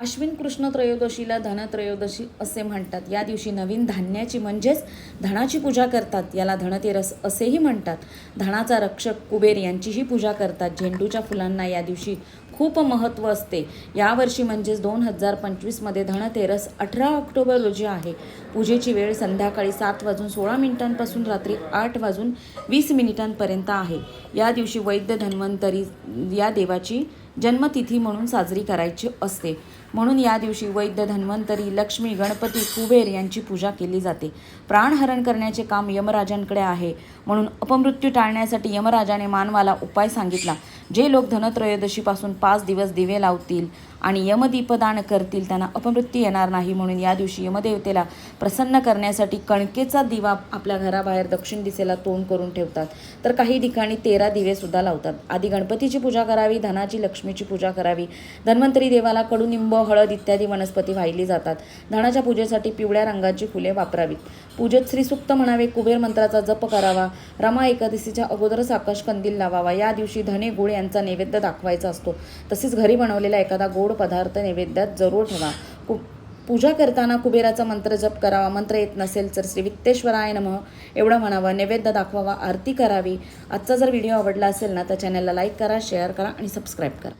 अश्विन कृष्ण त्रयोदशीला धनत्रयोदशी असे म्हणतात. या दिवशी नवीन धान्याची म्हणजेच धनाची पूजा करतात. याला धनतेरस असेही म्हणतात. धनाचा रक्षक कुबेर यांचीही पूजा करतात. झेंडूच्या फुलांना या दिवशी खूप महत्त्व असते. यावर्षी म्हणजेच 2025मध्ये धनतेरस 18 ऑक्टोबर रोजी आहे. पूजेची वेळ संध्याकाळी 7:16 रात्री 8:20 आहे. या दिवशी वैद्य धन्वंतरी या देवाची जन्मतिथी म्हणून साजरी करायची असते. म्हणून या दिवशी वैद्य धन्वंतरी, लक्ष्मी, गणपती, कुबेर यांची पूजा केली जाते. प्राणहरण करण्याचे काम यमराजांकडे आहे. म्हणून अपमृत्यू टाळण्यासाठी यमराजाने मानवाला उपाय सांगितला. जे लोक धनत्रयोदशीपासून 5 दिवस दिवे लावतील आणि यमदीपदान करतील त्यांना अपमृत्यू येणार नाही. म्हणून या दिवशी यमदेवतेला प्रसन्न करण्यासाठी कणकेचा दिवा आपल्या घराबाहेर दक्षिण दिशेला तोंड करून ठेवतात. तर काही ठिकाणी 13 दिवे सुद्धा लावतात. आधी गणपतीची पूजा करावी, धनाची, लक्ष्मीची पूजा करावी. धन्वंतरी देवाला कडुनिंब, हळद इत्यादी वनस्पती वाहिली जातात. धनाच्या पूजेसाठी पिवळ्या रंगाची फुले वापरावीत. पूजेत श्रीसूक्त म्हणावे, कुबेर मंत्राचा जप करावा. रमा एकादशीच्या अगोदरच आकाश कंदील लावावा. या दिवशी धने, गुळ यांचा नैवेद्य दाखवायचा असतो. तसेच घरी बनवलेला एखादा गोड पदार्थ नैवेद्यात जरूर ठेवा. पूजा करताना कुबेराचा मंत्र जप करावा. मंत्र येत नसेल तर श्री वित्तेश्वराय नमः एवढं म्हणावं. नैवेद्य दाखवावा, आरती करावी. आजचा जर व्हिडिओ आवडला असेल ना तर चॅनलला लाईक करा, शेअर करा आणि सबस्क्राईब करा.